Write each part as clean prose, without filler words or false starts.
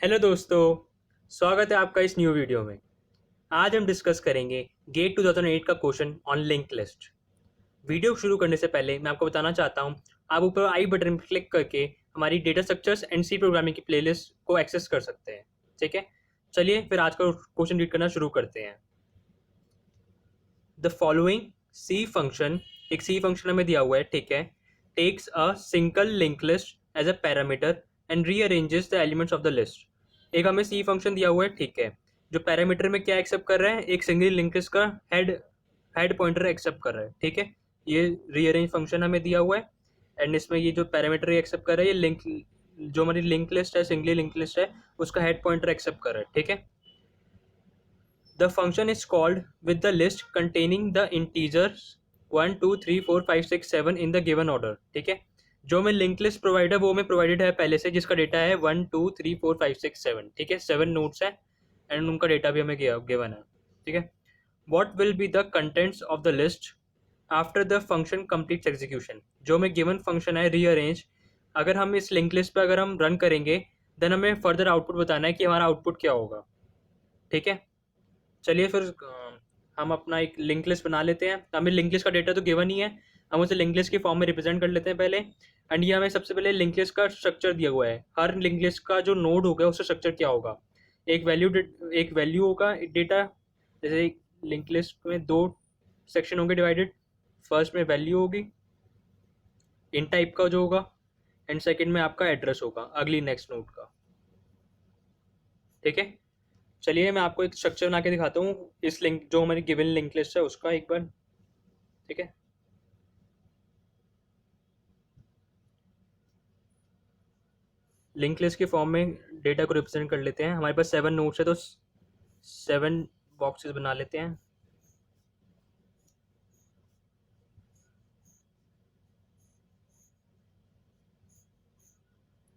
Hello दोस्तों, स्वागत है आपका इस न्यू वीडियो में। आज हम डिस्कस करेंगे गेट 2008 का question on linked list. Video शुरू करने से पहले मैं आपको बताना चाहता हूँ, आप ऊपर आई बटन पर क्लिक करके हमारी data structures and C programming की प्लेलिस्ट को एक्सेस कर सकते हैं। ठीक है, चलिए फिर आज का क्वेश्चन रीड करना शुरू करते हैं। द फॉलोइंग सी फंक्शन, एक सी फंक्शन हमें दिया हुआ है, ठीक है, takes a single link list as a parameter and rearranges the elements of the list. एक हमें सी फंक्शन दिया हुआ है, ठीक है, जो पैरामीटर में क्या एक्सेप्ट कर रहा है, एक सिंगल लिंक लिस्ट का हेड हेड पॉइंटर एक्सेप्ट कर रहा है। ठीक है, ये रीअरेंज फंक्शन हमें दिया हुआ है एंड इसमें ये जो पैरामीटर एक्सेप्ट कर रहा है, ये लिंक, जो हमारी लिंक लिस्ट है, सिंगल लिंक लिस्ट है, उसका हेड पॉइंटर एक्सेप्ट कर रहा है। ठीक है, the function is called with the list containing the integers 1 2 3 4 5 6 7 in the given order। ठीक है, जो हमें लिंक लिस्ट प्रोवाइड है वो हमें प्रोवाइडेड है पहले से, जिसका डेटा है 1 2 3 4 5 6 7। ठीक है, 7 नोट्स है एंड उनका डेटा भी हमें गिवन है। ठीक है, what will be the contents of the list after the function completes execution। जो हमें गिवन फंक्शन है रीअरेंज, अगर हम इस लिंक लिस्ट पे अगर हम रन करेंगे देन हमें फर्दर आउटपुट बताना है कि हमारा आउटपुट क्या होगा। ठीक है, चलिए फिर हम अपना एक लिंक लिस्ट बना लेते हैं। हमें लिंक लिस्ट का डेटा तो गिवन ही है, हम उसे लिंक लिस्ट की फॉर्म में रिप्रेजेंट कर लेते हैं पहले। एंड ये हमें सबसे पहले लिंक लिस्ट का स्ट्रक्चर दिया हुआ है, हर लिंक लिस्ट का जो नोड होगा उसका स्ट्रक्चर क्या होगा। एक वैल्यू होगा डेटा, जैसे लिंक लिस्ट में दो सेक्शन होंगे डिवाइडेड, फर्स्ट में वैल्यू होगी इन टाइप का जो होगा, एंड सेकंड में आपका एड्रेस होगा अगली नेक्स्ट नोड का। ठीक है, चलिए मैं आपको एक स्ट्रक्चर बना के दिखाता हूँ इस लिंक, जो हमारी गिवन लिंक लिस्ट है उसका एक बार। ठीक है, लिंक लिस्ट की फॉर्म में डेटा को रिप्रेजेंट कर लेते हैं। हमारे पास 7 नोड्स है तो 7 बॉक्सेस बना लेते हैं।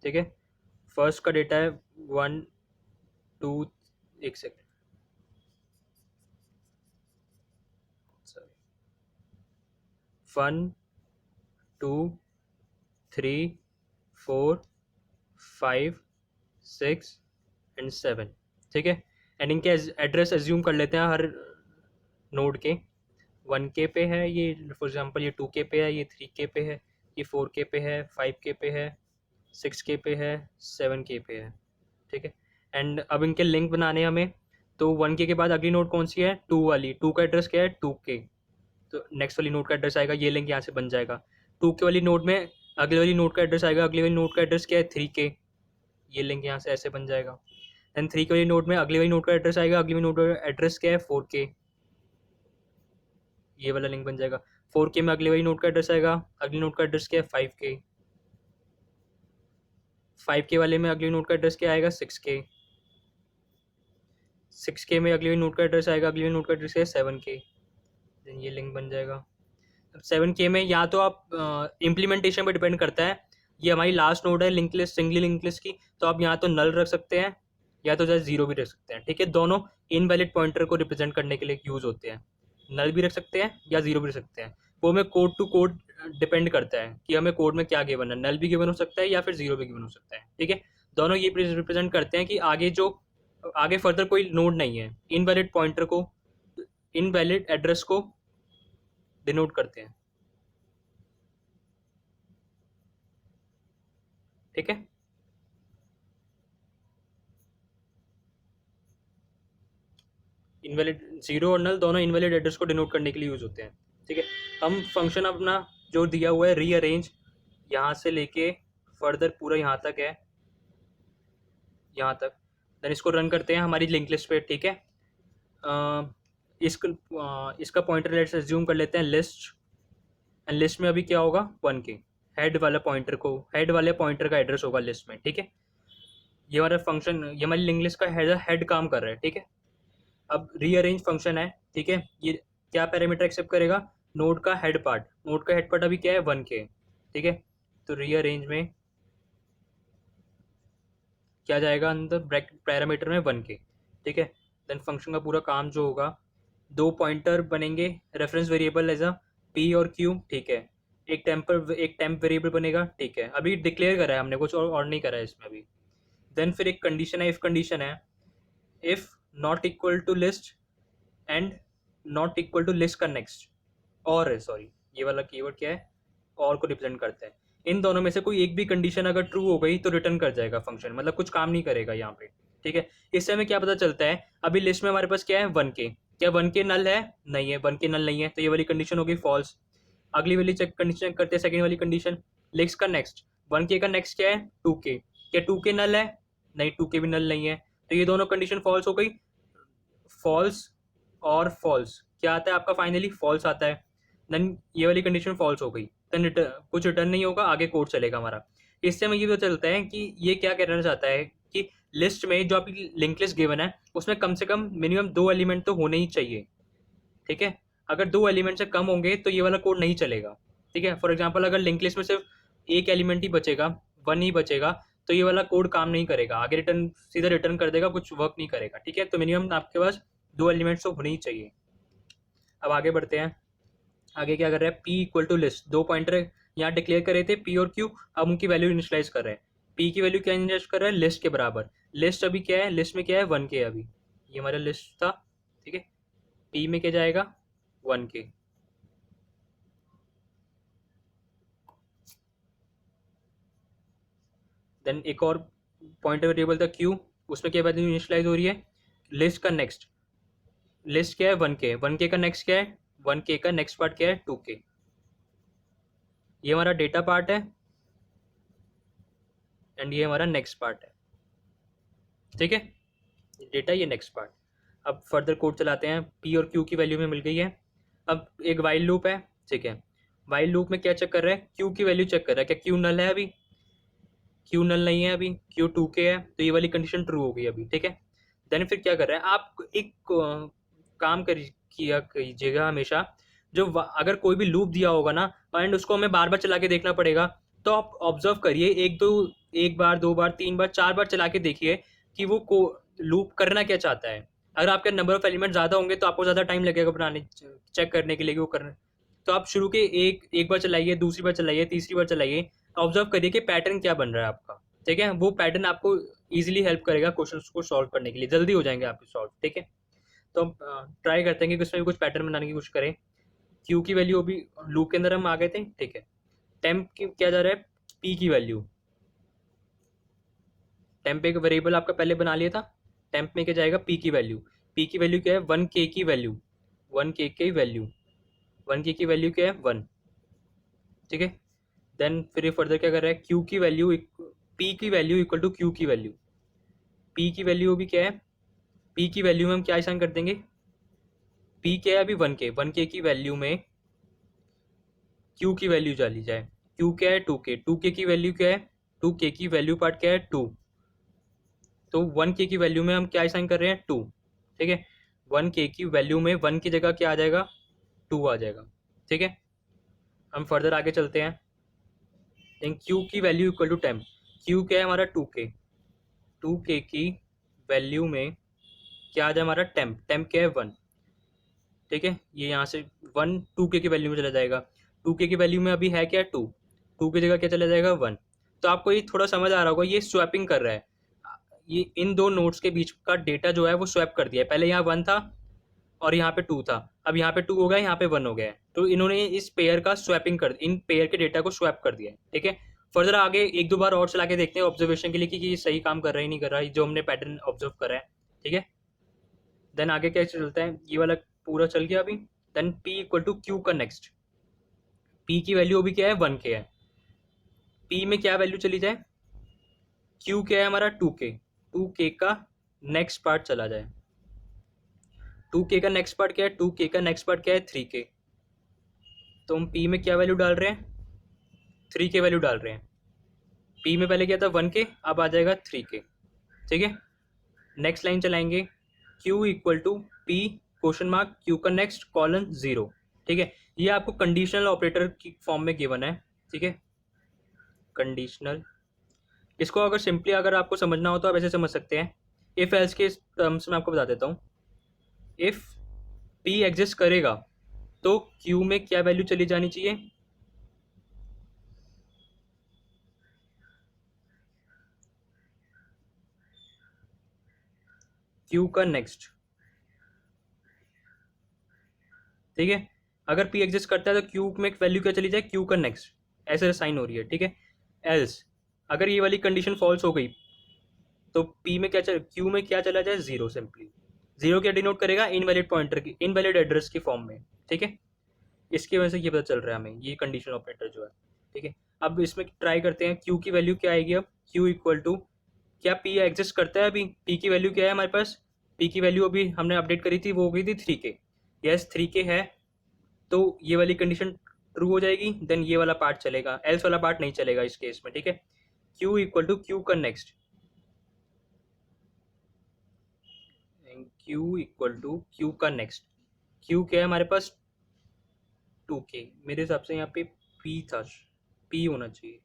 ठीक है, फर्स्ट का डेटा है 1 2, एक सेकेंड, सॉरी, 1 2 3 4 5 6 एंड 7। ठीक है, एंड इनके एड्रेस एज्यूम कर लेते हैं हर नोड के। 1K पे है ये, फॉर एग्जांपल ये 2K पे है, ये 3K पे है, ये 4K पे है, 5K पे है, 6K पे है, 7K पे है। ठीक है, एंड अब इनके लिंक बनाने हमें, तो 1K के बाद अगली नोड कौन सी है, 2 वाली, 2 का एड्रेस क्या है 2K, तो नेक्स्ट वाली नोड का एड्रेस आएगा, ये लिंक यहाँ से बन जाएगा। 2K वाली नोड में अगली वाली नोड का एड्रेस आएगा, अगली वाली नोड का एड्रेस क्या है 3K, ये लिंक यहाँ से ऐसे बन जाएगा। देन 3K वाली नोड में अगली वाली नोड का एड्रेस आएगा, अगली वाली नोड का एड्रेस क्या है 4K, ये वाला लिंक बन जाएगा। 4K में अगली वाली नोड का एड्रेस आएगा, अगली नोड का एड्रेस क्या है 5K, 5K वाले में अगली नोड का एड्रेस क्या आएगा 6K, 6K में अगली वाली नोड का एड्रेस आएगा, अगली वाली नोड का एड्रेस क्या है 7K, देन ये लिंक बन जाएगा। अब 7K में या तो आप इम्प्लीमेंटेशन पर डिपेंड करता है, ये हमारी लास्ट नोड है link list, singly link list की, तो आप यहाँ तो नल रख सकते हैं या तो जैसे 0 भी रख सकते हैं। ठीक है, दोनों इनवैलिड पॉइंटर को रिप्रेजेंट करने के लिए यूज़ होते हैं, नल भी रख सकते हैं या 0 भी रख सकते हैं। वो हमें कोड टू कोड डिपेंड करता है कि हमें कोड में क्या गिवन है, नल भी गिवन हो सकता है या फिर 0 भी गिवन हो सकता है। ठीक है, दोनों ये रिप्रेजेंट करते हैं कि आगे फर्दर कोई नोड नहीं है, इनवैलिड पॉइंटर को, इनवैलिड एड्रेस को डिनोट करते हैं। ठीक है, इनवैलिड 0 और नल दोनों इनवैलिड एड्रेस को डिनोट करने के लिए यूज होते हैं। ठीक है, हम फंक्शन अपना जो दिया हुआ है रीअरेंज, यहाँ से लेके फर्दर पूरा यहाँ तक है, यहाँ तक, देन इसको रन करते हैं हमारी लिंक लिस्ट पे। ठीक है, इसका पॉइंटर लेट्स अज्यूम कर लेते हैं लिस्ट, एंड लिस्ट में अभी क्या होगा 1K, हेड वाला पॉइंटर को, हेड वाले पॉइंटर का एड्रेस होगा लिस्ट में। ठीक है, ये हमारा फंक्शन, ये हमारी लिंक लिस्ट का हेड काम कर रहा है। ठीक है, अब रीअरेंज फंक्शन है। ठीक है, ये क्या पैरामीटर एक्सेप्ट करेगा, नोड का हेड पार्ट, नोड का हेड पार्ट अभी क्या है 1K। ठीक है, तो रीअरेंज में क्या जाएगा अंदर ब्रैकेट पैरामीटर में 1K। ठीक है, देन फंक्शन का पूरा काम जो होगा, दो पॉइंटर बनेंगे reference variable as a P और Q। ठीक है, एक टेम्प वेरिएबल बनेगा। ठीक है, अभी डिक्लेयर करा है हमने, कुछ और नहीं करा है इसमें अभी। देन फिर एक कंडीशन है, इफ कंडीशन है, if not equal to list and not equal to list का नेक्स्ट, और है, सॉरी ये वाला कीवर्ड क्या है, और को रिप्रेजेंट करता है। इन दोनों में से कोई एक भी कंडीशन अगर ट्रू हो गई तो रिटर्न कर जाएगा फंक्शन, मतलब कुछ काम नहीं करेगा यहाँ पे, ठीक है। इससे हमें क्या पता चलता है, अभी लिस्ट में हमारे पास क्या है 1k, क्या 1k नल है, नहीं है, 1k नल नहीं है, तो ये वाली कंडीशन होगी फॉल्स। अगली वाली चेक कंडीशन चेक करते हैं, सेकंड वाली कंडीशन, लिस्ट का नेक्स्ट, 1k का नेक्स्ट क्या है 2k, क्या 2k नल है, नहीं 2k भी नल नहीं है, तो ये दोनों कंडीशन फॉल्स हो गई, फॉल्स और फॉल्स, क्या आता है आपका फाइनली फॉल्स आता है। देन ये वाली कंडीशन फॉल्स हो गई, देन कुछ रिटर्न नहीं होगा, आगे कोड चलेगा हमारा। इससे हमें ये पता चलता है कि ये क्या कहना चाहता है कि लिस्ट में जो आपकी लिंक लिस्ट गिवन है उसमें कम से कम मिनिमम 2 एलिमेंट तो होने ही चाहिए, ठीक है। अगर 2 एलिमेंट से कम होंगे तो ये वाला कोड नहीं चलेगा, ठीक है। फॉर एग्जाम्पल अगर लिंक लिस्ट में सिर्फ एक एलिमेंट ही बचेगा, 1 ही बचेगा, तो ये वाला कोड काम नहीं करेगा, आगे रिटर्न सीधा रिटर्न कर देगा, कुछ वर्क नहीं करेगा, ठीक है। तो मिनिमम आपके पास 2 एलिमेंट्स तो होने ही चाहिए। अब आगे बढ़ते हैं, आगे क्या कर रहा है, P equal to list, 2 pointer यहाँ डिक्लेयर करे थे पी और क्यू, अब उनकी वैल्यू इनिशियलाइज कर रहे हैं। पी की वैल्यू क्या इनिशियलाइज कर रहा है, लिस्ट के बराबर, लिस्ट अभी क्या है, लिस्ट में क्या है 1k, अभी ये हमारा लिस्ट था, ठीक है। पी में क्या जाएगा 1k, देन एक और पॉइंटर वेरिएबल था क्यू, उसमें क्या वैल्यू इनिशियलाइज हो रही है, लिस्ट का नेक्स्ट, लिस्ट क्या है 1k, 1k का नेक्स्ट क्या है, 1k का नेक्स्ट पार्ट क्या है 2k, ये हमारा डेटा पार्ट है एंड ये हमारा नेक्स्ट पार्ट है, ठीक है। डेटा ये नेक्स्ट पार्ट। अब फर्दर कोड चलाते हैं, पी और क्यू की वैल्यू में मिल गई है। अब एक वाइल लूप है, ठीक है। वाइल लूप में क्या चेक कर रहा है, क्यू की वैल्यू चेक कर रहा है, क्या क्यू नल है, अभी क्यू नल नहीं है, अभी क्यू 2k है, तो ये वाली कंडीशन ट्रू हो गई अभी, ठीक है। देन फिर क्या कर रहा है, आप एक काम कर किया कीजिएगा हमेशा, जो अगर कोई भी लूप दिया होगा ना एंड उसको हमें बार बार चला के देखना पड़ेगा, तो आप ऑब्जर्व करिए, एक बार 2 बार 3 बार 4 बार चला के देखिए कि वो लूप करना क्या चाहता है। अगर आपके नंबर ऑफ एलिमेंट ज़्यादा होंगे तो आपको ज़्यादा टाइम लगेगा बनाने चेक करने के लिए कि वो करना, तो आप शुरू के एक बार चलाइए, दूसरी बार चलाइए, तीसरी बार चलाइए, ऑब्जर्व करिए कि पैटर्न क्या बन रहा है आपका, ठीक है। वो पैटर्न आपको इजीली हेल्प करेगा क्वेश्चन को सॉल्व करने के लिए, जल्दी हो जाएंगे आपके सॉल्व, ठीक है। तो हम ट्राई करते हैं कि उसमें भी कुछ पैटर्न बनाने की कोशिश करें। क्यू की वैल्यू अभी लूप के अंदर हम आ गए थे, ठीक है। टेम्प की क्या जा रहा है, पी की वैल्यू, टेम्प एक वेरिएबल आपका पहले बना लिया था, टेम्प में क्या जाएगा पी की वैल्यू, पी की वैल्यू क्या है 1k की वैल्यू, 1k की वैल्यू, 1k की वैल्यू क्या है 1, ठीक है। देन फिर फर्दर क्या कर रहा है, क्यू की वैल्यू, पी की वैल्यू इक्वल टू क्यू की वैल्यू, पी की वैल्यू भी क्या है, पी की वैल्यू में हम क्या असाइन कर देंगे, पी क्या है अभी 1k की वैल्यू में क्यू की वैल्यू डाली जाए, क्यू क्या है 2k की वैल्यू क्या है, 2k की वैल्यू पार्ट क्या है 2, तो 1k की वैल्यू में हम क्या असाइन कर रहे हैं 2, ठीक है। 1k की वैल्यू में 1 की जगह क्या आ जाएगा 2 आ जाएगा, ठीक है। हम फर्दर आगे चलते हैं, देन क्यू की value equal to temp, Q क्या है हमारा 2k की वैल्यू में क्या आ जाए हमारा टेम्प, टेम्प क्या है 1, ठीक है। ये यहाँ से 1 2k की वैल्यू में चला जाएगा, 2k की वैल्यू में अभी है क्या 2, 2 की जगह क्या चला जाएगा 1। तो आपको ये थोड़ा समझ आ रहा होगा, ये स्वैपिंग कर रहा है, ये इन दो नोड्स के बीच का डेटा जो है वो स्वैप कर दिया है, पहले यहाँ 1 था और यहाँ पे 2 था, अब यहाँ पे 2 हो गया, यहाँ पे 1 हो गया है, तो इन्होंने इस पेयर का स्वैपिंग कर, इन पेयर के डेटा को स्वैप कर दिया है, ठीक है। फर्दर आगे 1-2 बार और चला के देखते हैं ऑब्जर्वेशन के लिए कि ये सही काम कर रहा है नहीं कर रहा है, जो हमने पैटर्न ऑब्जर्व करा है, ठीक है। देन आगे क्या चलता है, ये वाला पूरा चल गया अभी। Then p equal to Q का नेक्स्ट, p की वैल्यू अभी क्या है 1k है, p में क्या वैल्यू चली जाए, q क्या है हमारा 2k का नेक्स्ट पार्ट चला जाए, 2k का नेक्स्ट पार्ट क्या है, 2k का नेक्स्ट पार्ट क्या है 3k, तो हम p में क्या वैल्यू डाल रहे हैं 3k वैल्यू डाल रहे हैं, p में पहले क्या था 1k, अब आ जाएगा 3k, ठीक है। नेक्स्ट लाइन चलाएंगे, q equal to p question mark q का नेक्स्ट कॉलन 0, ठीक है। ये आपको कंडीशनल ऑपरेटर की फॉर्म में गिवन है, ठीक है, कंडीशनल। इसको अगर सिंपली अगर आपको समझना हो तो आप ऐसे समझ सकते हैं, इफ एल्स के टर्म्स में आपको बता देता हूँ, इफ p एग्जिस्ट करेगा तो q में क्या वैल्यू चली जानी चाहिए, क्यू का नेक्स्ट, ठीक है। अगर पी एग्जिस्ट करता है तो क्यू में वैल्यू क्या चली जाए, क्यू का नेक्स्ट, ऐसे साइन हो रही है, ठीक है। एल्स अगर ये वाली कंडीशन फॉल्स हो गई तो पी में क्या क्यू में क्या चला जाए, जीरो। सिंपली जीरो क्या डिनोट करेगा, इनवैलिड पॉइंटर की, इनवैलिड एड्रेस की फॉर्म में, ठीक है। इसकी वजह से ये पता चल रहा है हमें, ये कंडीशन ऑपरेटर जो है, ठीक है। अब इसमें ट्राई करते हैं, क्यू की वैल्यू क्या आएगी अब, क्यू इक्वल टू, क्या पी एग्जिस्ट करता है अभी, पी की वैल्यू क्या है हमारे पास, पी की वैल्यू अभी हमने अपडेट करी थी, वो हो गई थी 3K। यस 3K है, तो ये वाली कंडीशन ट्रू हो जाएगी, देन ये वाला पार्ट चलेगा, एल्स वाला पार्ट नहीं चलेगा इस केस में, ठीक है। क्यू इक्वल टू क्यू का next, Q equal to Q का नेक्स्ट, क्यू क्या है हमारे पास 2K, मेरे हिसाब से यहाँ पे पी था, पी होना चाहिए,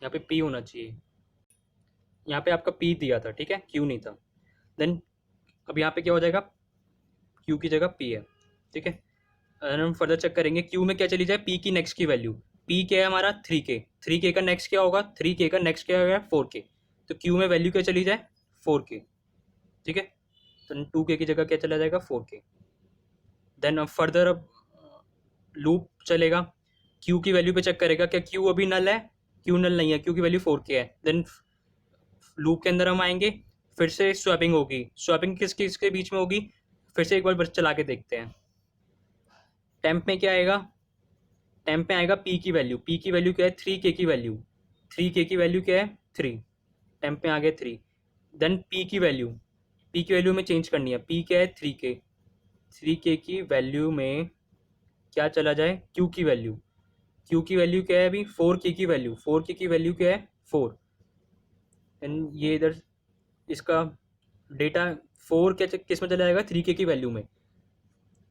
यहाँ पे पी होना चाहिए, यहाँ पे आपका पी दिया था, ठीक है, क्यू नहीं था। देन अब यहाँ पे क्या हो जाएगा, क्यू की जगह पी है, ठीक है। और हम फर्दर चेक करेंगे क्यू में क्या चली जाए, पी की नेक्स्ट की वैल्यू, पी क्या है हमारा 3K, 3K का नेक्स्ट क्या होगा, 3K का नेक्स्ट क्या होगा 4K, तो क्यू में वैल्यू क्या चली जाए 4K, ठीक है। तो 2K की जगह क्या चला जाएगा 4K। देन अब फर्दर अब लूप चलेगा, क्यू की वैल्यू पे चेक करेगा क्या क्यू अभी नल है, क्यू नल नहीं है, क्यू की वैल्यू 4K है। देन लूप के अंदर हम आएंगे, फिर से स्वैपिंग होगी, स्वैपिंग किस किसके बीच में होगी, फिर से एक बार बस चला के देखते हैं। टेम्प में क्या आएगा, टेम्प में आएगा पी की वैल्यू, पी की वैल्यू क्या है 3K की वैल्यू, 3K की वैल्यू क्या है 3, टेम्प में आ गया 3। देन पी की वैल्यू, पी की वैल्यू में चेंज करनी है, पी क्या है 3K, 3K की वैल्यू में क्या चला जाए, क्यू की वैल्यू, क्यू की वैल्यू क्या है अभी 4K की वैल्यू, 4K की वैल्यू क्या है 4, एंड ये इधर इसका डेटा 4 क्या किस में चला जाएगा 3K की वैल्यू में,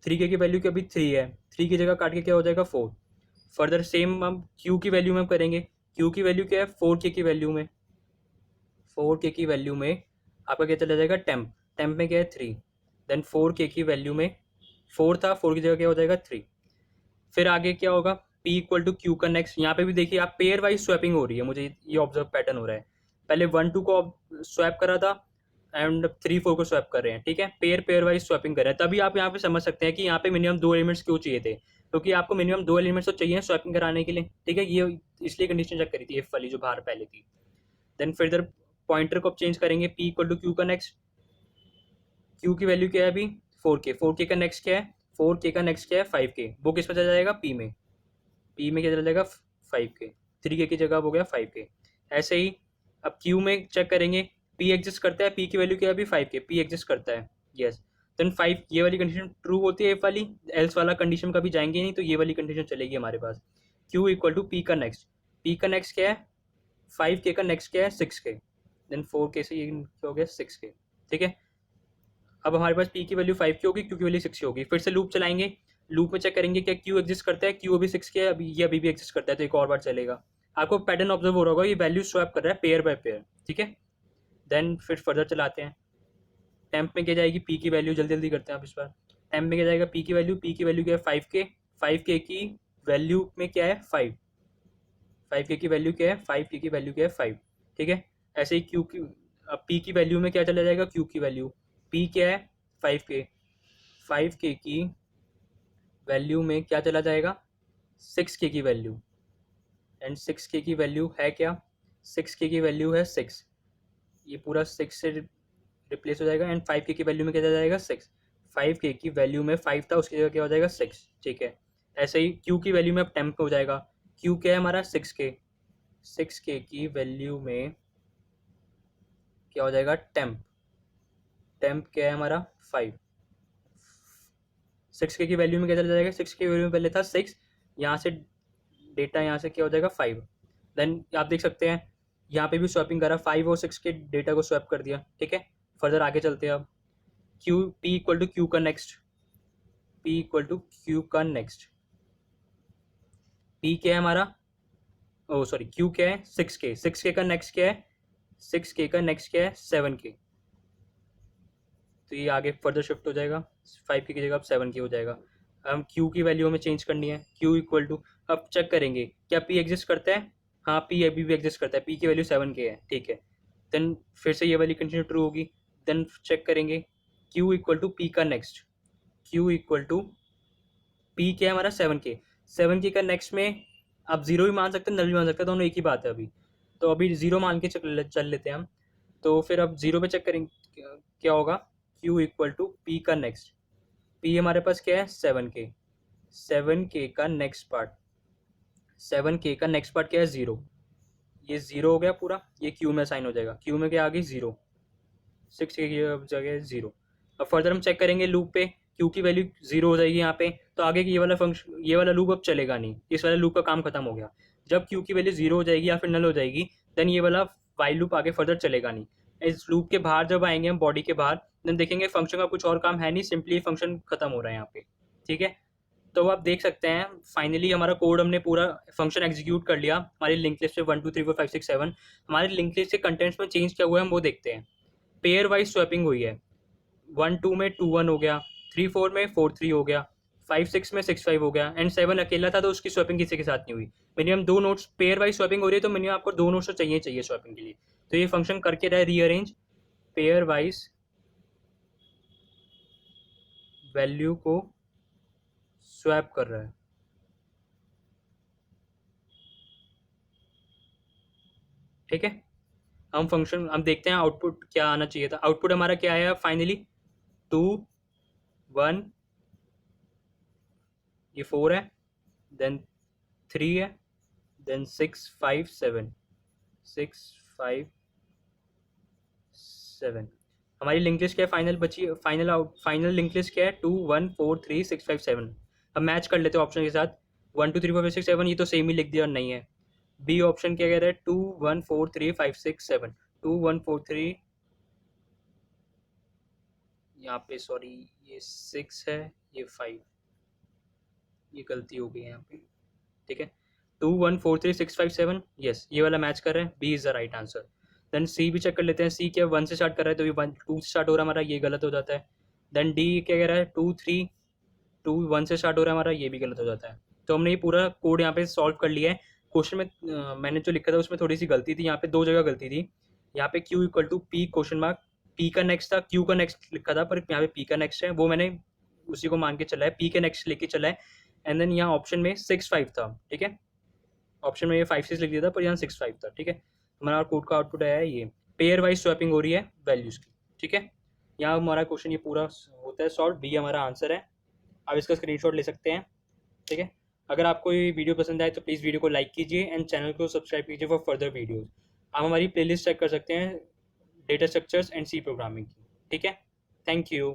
3K की वैल्यू की अभी 3 है, 3 की जगह काट के क्या हो जाएगा 4। फर्दर सेम हम क्यू की वैल्यू में करेंगे, क्यू की वैल्यू क्या है 4K की वैल्यू में, 4K की वैल्यू में आपका क्या चला जाएगा टेम्प, टेम्प में क्या है 3, देन 4K की वैल्यू में 4 था, 4 की जगह क्या हो जाएगा 3। फिर आगे क्या होगा, P इक्वल टू क्यू का नेक्स्ट, यहाँ पे भी देखिए आप पेयर वाइज स्वैपिंग हो रही है, मुझे ये ऑब्जर्व पैटर्न हो रहा है, पहले 1-2 को स्वैप करा था एंड 3-4 को स्वैप कर रहे हैं, ठीक है, पेयर पेयर वाइज स्वैपिंग कर रहे हैं। तभी आप यहाँ पे समझ सकते हैं कि यहाँ पे मिनिमम 2 एलिमेंट्स क्यों चाहिए थे, क्योंकि आपको मिनिमम 2 एलिमेंट्स तो चाहिए स्वैपिंग कराने के लिए, ठीक है। ये इसलिए कंडीशन चेक करी थी एफ वाली जो बाहर पहले थी। देन फिर इधर पॉइंटर को अब चेंज करेंगे, P इक्वल टू क्यू का नेक्स्ट, क्यू की वैल्यू क्या है अभी 4K, 4K का नेक्स्ट क्या है, 4K का नेक्स्ट क्या है 5K, वो किस में चला जाएगा P में, P में क्या चला जाएगा 5K, 3K की जगह हो गया 5K। ऐसे ही अब Q में चेक करेंगे, P एग्जिस्ट करता है, P की वैल्यू क्या है अभी 5K, P एग्जिस्ट करता है, यस। देन 5 ये वाली कंडीशन ट्रू होती है, F वाली, एल्स वाला कंडीशन कभी जाएंगे नहीं, तो ये वाली कंडीशन चलेगी हमारे पास। Q इक्वल टू P का नेक्स्ट, P का नेक्स्ट क्या है 5K का नेक्स्ट क्या है 6K, देन 4K से ये क्या हो गया 6K, ठीक है। अब हमारे पास P की वैल्यू 5 की होगी, Q की वैल्यू 6 की होगी, फिर से लूप चलाएंगे, लूप में चेक करेंगे क्या Q एग्जिस्ट करता है, Q अभी 6 के है, अभी ये अभी भी एग्जिस्ट करता है, तो एक और बार चलेगा। आपको पैटर्न ऑब्जर्व हो रहा होगा, ये वैल्यू स्वैप कर रहा है पेयर बाय पेयर, ठीक है। देन फिर फर्दर चलाते हैं, टेम्प में क्या जाएगी P की वैल्यू, जल्दी जल्दी करते हैं आप इस बार। टेम्प में क्या जाएगा P की वैल्यू, P की वैल्यू क्या है 5K, 5K की वैल्यू में क्या है 5, 5K की वैल्यू क्या है 5K की वैल्यू क्या है 5, ठीक है। ऐसे ही Q की P की वैल्यू में क्या चला जाएगा, Q की वैल्यू, P क्या है 5K, 5K की वैल्यू में क्या चला जाएगा 6K की वैल्यू, एंड 6K की वैल्यू है क्या, 6K की वैल्यू है 6, ये पूरा 6 से रिप्लेस हो जाएगा, एंड 5K की वैल्यू में क्या चला जाएगा 6, 5K की वैल्यू में 5 था, उसकी जगह क्या हो जाएगा 6, ठीक है। ऐसे ही Q की वैल्यू में अब टेम्प हो जाएगा, Q क्या है हमारा 6K, 6K की वैल्यू में क्या हो जाएगा टेम्प, टेम्प क्या है हमारा 5, 6K की वैल्यू में क्या चला जाएगा, 6K की वैल्यू में पहले था 6, यहाँ से डेटा यहाँ से क्या हो जाएगा 5। देन आप देख सकते हैं यहाँ पे भी स्वैपिंग करा, 5 और 6 के डेटा को स्वैप कर दिया, ठीक है। फर्दर आगे चलते हैं अब, q P equal to Q का next, P equal to Q का नेक्स्ट, P क्या है हमारा, ओ सॉरी Q क्या है 6K, 6K का नेक्स्ट क्या है, 6K का नेक्स्ट क्या है 7K, तो ये आगे फर्दर शिफ्ट हो जाएगा, 5K की जगह अब 7K हो जाएगा। हम Q की वैल्यू हमें चेंज करनी है, Q इक्वल टू, अब चेक करेंगे क्या P एग्जिस्ट करता है, हाँ P अभी भी एग्जिस्ट करता है, P की वैल्यू 7K है, ठीक है। देन फिर से ये वाली कंडीशन ट्रू होगी, देन चेक करेंगे Q इक्वल टू पी का next, Q equal to P क्या है हमारा 7K, 7K का नेक्स्ट में आप जीरो भी मान सकते हैं, नल भी मान सकते हैं, दोनों एक ही बात है अभी। तो अभी जीरो मान के चल लेते हैं हम। तो फिर अब जीरो पे चेक करेंगे क्या होगा, Q इक्वल टू पी का नेक्स्ट, पी हमारे पास क्या है 7K, 7K का नेक्स्ट पार्ट, 7K का नेक्स्ट पार्ट क्या है जीरो, ये जीरो हो गया पूरा, ये क्यू में साइन हो जाएगा, क्यू में क्या आ गई जीरो, 6K की जगह जीरो। अब फर्दर हम चेक करेंगे लूप पे, क्यू की वैल्यू जीरो हो जाएगी यहाँ पे, तो आगे की ये वाला फंक्शन, ये वाला लूप अब चलेगा नहीं, इस वाले लूप का काम खत्म हो गया। जब क्यू की वैल्यू जीरो हो जाएगी या फिर नल हो जाएगी, देन ये वाला वाइल लूप आगे फर्दर चलेगा नहीं। इस लूप के बाहर जब आएंगे हम, बॉडी के बाहर, देन देखेंगे फंक्शन का कुछ और काम है नहीं, सिंपली फंक्शन खत्म हो रहा है यहाँ पे, ठीक है। तो आप देख सकते हैं फाइनली हमारा कोड हमने पूरा फंक्शन एग्जीक्यूट कर लिया हमारी लिंक लिस्ट में 1 2 3 4 5 6 7। हमारे लिंक लिस्ट के कंटेंट्स में चेंज क्या हुआ है हम वो देखते हैं। पेयर वाइज स्वैपिंग हुई है, 1 2 में 2 1 हो गया, 3 4 में 4 3 हो गया, 5 6 में 6 5 हो गया, एंड 7 अकेला था तो उसकी स्वैपिंग किसी के साथ नहीं हुई। मिनिमम दो नोट्स पेयर वाइज स्वैपिंग हो रही है, तो मिनिमम आपको दो नोट्स तो चाहिए स्वैपिंग के लिए। तो ये फंक्शन करके रहा है रीअरेंज, पेयर वाइज वैल्यू को स्वैप कर रहा है, ठीक है। हम फंक्शन हम देखते हैं आउटपुट क्या आना चाहिए था। आउटपुट हमारा क्या आया फाइनली, 2 1, ये 4 है, देन 3 है, देन 6 5 7, 6 5 7। हमारी लिंक लिस्ट क्या है फाइनल बची, फाइनल लिंक लिस्ट क्या है 2 1 4 3 6 5 7। अब मैच कर लेते हैं ऑप्शन के साथ, 1 2 3 4 5 6 7 ये तो सेम ही लिख दिया और नहीं है। बी ऑप्शन क्या कह रहा है, 2 1 4 3 5 6 7, 2 1 4 3, यहाँ पे सॉरी ये 6 है, ये 5, ये गलती हो गई है यहाँ पे, ठीक है। 2 1 4 3 6 5 7, यस ये वाला मैच कर रहे हैं, B is the right answer. Then C भी चेक कर लेते हैं, सी क्या 1 से स्टार्ट कर रहा है तो ये 1 2 से स्टार्ट हो रहा है हमारा, ये गलत हो जाता है। देन डी क्या कह रहा है, 2 3 2 1 से स्टार्ट हो रहा है हमारा, ये भी गलत हो जाता है। तो हमने ये पूरा कोड यहाँ पे सॉल्व कर लिया है। क्वेश्चन में मैंने जो लिखा था उसमें थोड़ी सी गलती थी, यहाँ पे दो जगह गलती थी। यहाँ पे Q equal to P question mark, P का नेक्स्ट था, क्यू का नेक्स्ट लिखा था पर यहाँ पे पी का नेक्स्ट है, वो मैंने उसी को मान के चला है, पी के नेक्स्ट लेके चला है। एंड देन यहाँ ऑप्शन में 6 5 था, ठीक है, ऑप्शन में ये 5 6 लिख दिया था पर यहाँ 6 5 था, ठीक है। हमारा कोड का आउटपुट आया है ये, पेयर वाइज स्वैपिंग हो रही है वैल्यूज़ की, ठीक है। यहाँ हमारा क्वेश्चन ये पूरा होता है सॉल्व, बी हमारा आंसर है। आप इसका स्क्रीनशॉट ले सकते हैं, ठीक है। अगर आपको ये वीडियो पसंद आए तो प्लीज़ वीडियो को लाइक कीजिए एंड चैनल को सब्सक्राइब कीजिए फॉर फर्दर वीडियोज़। आप हमारी प्लेलिस्ट चेक कर सकते हैं data structures and C programming की, ठीक है। Thank you.